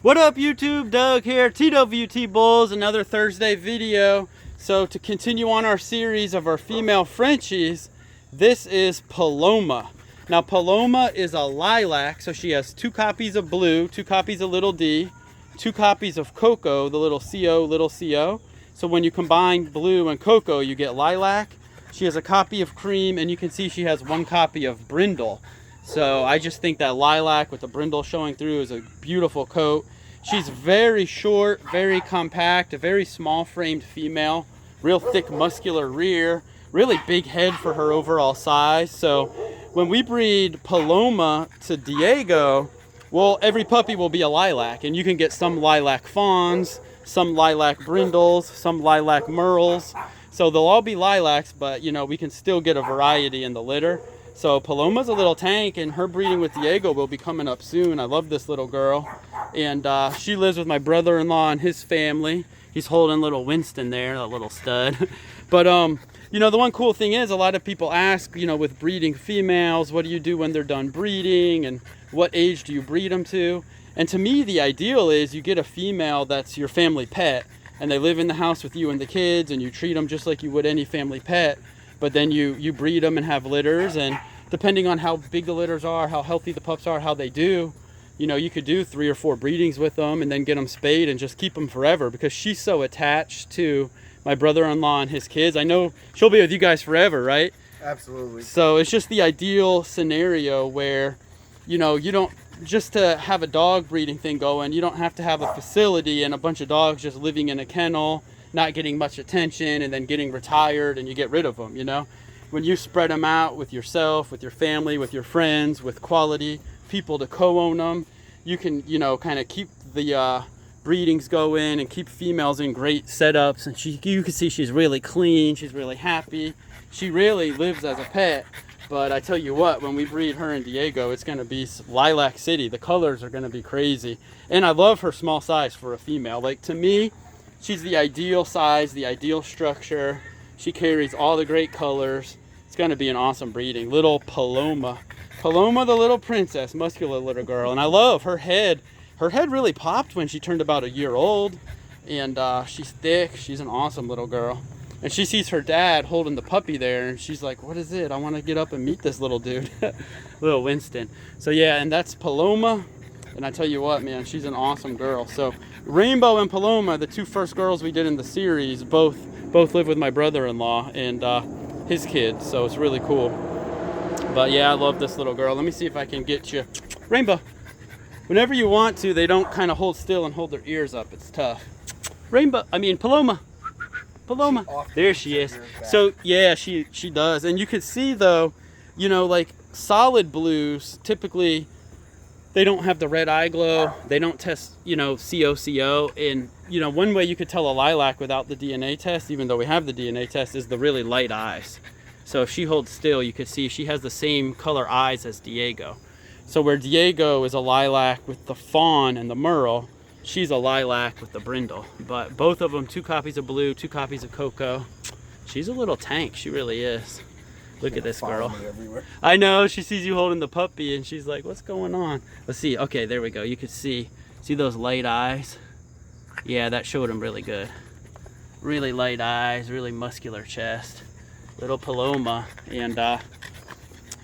What up YouTube, Doug here, TWT Bulls, another Thursday video. So to continue on our series of our female Frenchies, this is Paloma. Now Paloma is a lilac, so she has 2 copies of blue, 2 copies of little D, 2 copies of cocoa, the little CO. So when you combine blue and cocoa, you get lilac. She has a copy of cream, and you can see she has 1 copy of brindle. So I just think that lilac with the brindle showing through is a beautiful coat. She's very short, very compact, a very small framed female, real thick muscular rear, really big head for her overall size. So when we breed Paloma to Diego, well, every puppy will be a lilac, and you can get some lilac fawns, some lilac brindles, some lilac merles. So they'll all be lilacs, but you know, we can still get a variety in the litter. So Paloma's a little tank, and her breeding with Diego will be coming up soon. I love this little girl. And she lives with my brother-in-law and his family. He's holding little Winston there, that little stud. But, you know, the one cool thing is a lot of people ask, you know, with breeding females, what do you do when they're done breeding? And what age do you breed them to? And to me, the ideal is you get a female that's your family pet, and they live in the house with you and the kids, and you treat them just like you would any family pet. But then you breed them and have litters, and depending on how big the litters are, how healthy the pups are, how they do, you know, you could do 3 or 4 breedings with them and then get them spayed and just keep them forever, because she's so attached to my brother-in-law and his kids. I know she'll be with you guys forever, right? Absolutely. So it's just the ideal scenario where, you know, you don't, just to have a dog breeding thing going, you don't have to have a facility and a bunch of dogs just living in a kennel, not getting much attention, and then getting retired and you get rid of them, you know? When you spread them out with yourself, with your family, with your friends, with quality people to co-own them, you can, you know, kind of keep the breedings going and keep females in great setups. And you can see she's really clean, she's really happy. She really lives as a pet. But I tell you what, when we breed her and Diego, it's going to be Lilac City. The colors are going to be crazy. And I love her small size for a female. Like, to me, she's the ideal size, the ideal structure. She carries all the great colors. It's going to be an awesome breeding. Little Paloma. Paloma, the little princess, muscular little girl. And I love her head. Her head really popped when she turned about a year old. And she's thick. She's an awesome little girl. And she sees her dad holding the puppy there, and she's like, what is it? I want to get up and meet this little dude. Little Winston. So yeah, and that's Paloma. And I tell you what, man, she's an awesome girl. So Rainbow and Paloma, the 2 first girls we did in the series, both live with my brother-in-law and his kids. So it's really cool. But yeah, I love this little girl. Let me see if I can get you. Rainbow. Whenever you want to, they don't kind of hold still and hold their ears up. It's tough. Paloma. Paloma. There she is. So yeah, she does. And you can see though, you know, like solid blues, typically they don't have the red eye glow. They don't test, you know, CO. And, you know, one way you could tell a lilac without the DNA test, even though we have the DNA test, is the really light eyes. So if she holds still, you can see she has the same color eyes as Diego. So where Diego is a lilac with the fawn and the merle, she's a lilac with the brindle. But both of them, 2 copies of blue, 2 copies of cocoa. She's a little tank. She really is. Look at this girl. I know, she sees you holding the puppy and she's like, what's going on? Let's see. Okay, there we go. You can see those light eyes? Yeah, that showed him really good. Really light eyes, really muscular chest. Little Paloma. And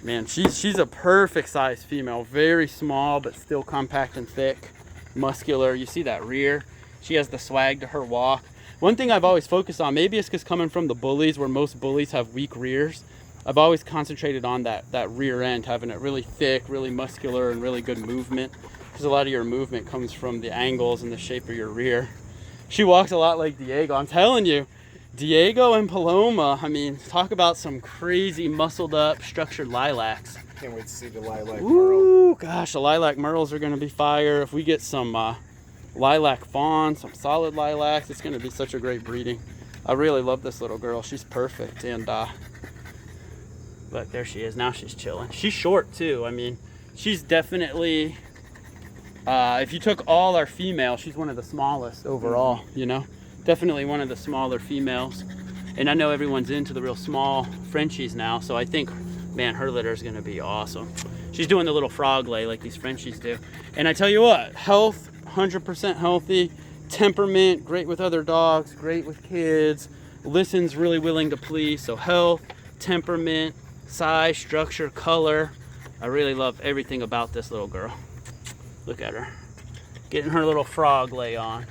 man, she's a perfect size female. Very small, but still compact and thick. Muscular. You see that rear? She has the swag to her walk. One thing I've always focused on, maybe it's because coming from the bullies where most bullies have weak rears, I've always concentrated on that rear end, having it really thick, really muscular, and really good movement, because a lot of your movement comes from the angles and the shape of your rear. She walks a lot like Diego. I'm telling you, Diego and Paloma, I mean, talk about some crazy muscled up structured lilacs. Can't wait to see the lilac Ooh, merle. gosh, the lilac merles are going to be fire. If we get some lilac fawn, some solid lilacs, it's going to be such a great breeding. I really love this little girl. She's perfect. And look, there she is. Now she's chilling. She's short too. I mean, she's definitely, if you took all our females, she's one of the smallest overall, you know. Definitely one of the smaller females. And I know everyone's into the real small Frenchies now, so I think, man, her litter is going to be awesome. She's doing the little frog lay like these Frenchies do. And I tell you what, health, 100% healthy. Temperament, great with other dogs, great with kids. Listens, really willing to please. So health, temperament, size, structure, color. I really love everything about this little girl. Look at her, getting her little frog lay on.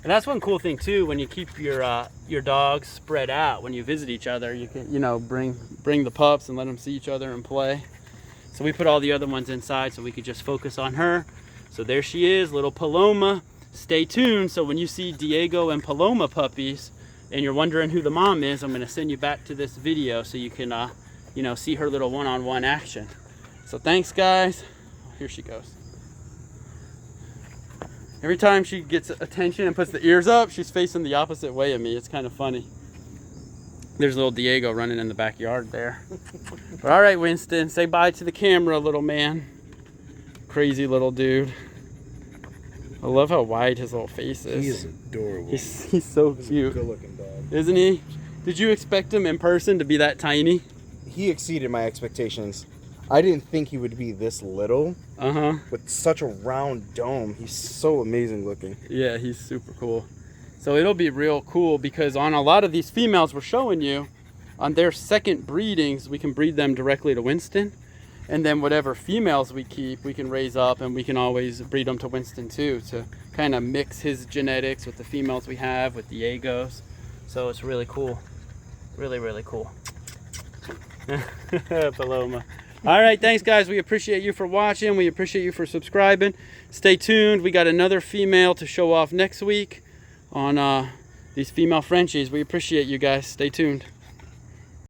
And that's one cool thing too, when you keep your dogs spread out, when you visit each other, you can, you know, bring the pups and let them see each other and play. So we put all the other ones inside so we could just focus on her. So there she is, little Paloma. Stay tuned. So when you see Diego and Paloma puppies and you're wondering who the mom is, I'm going to send you back to this video so you can, you know, see her little one-on-one action. So thanks, guys. Here she goes. Every time she gets attention and puts the ears up, she's facing the opposite way of me. It's kind of funny. There's little Diego running in the backyard there. But all right, Winston, say bye to the camera, little man. Crazy little dude. I love how wide his little face is. He is adorable. He's so cute. Good looking dog. Isn't he? Did you expect him in person to be that tiny? He exceeded my expectations. I didn't think he would be this little. With such a round dome. He's so amazing looking. Yeah, he's super cool. So it'll be real cool because on a lot of these females we're showing you, on their second breedings, we can breed them directly to Winston. And then whatever females we keep, we can raise up and we can always breed them to Winston too, to kind of mix his genetics with the females we have, with Diego's. So it's really cool. Really, really cool. Paloma. All right, thanks guys. We appreciate you for watching. We appreciate you for subscribing. Stay tuned. We got another female to show off next week on these female Frenchies. We appreciate you guys. Stay tuned.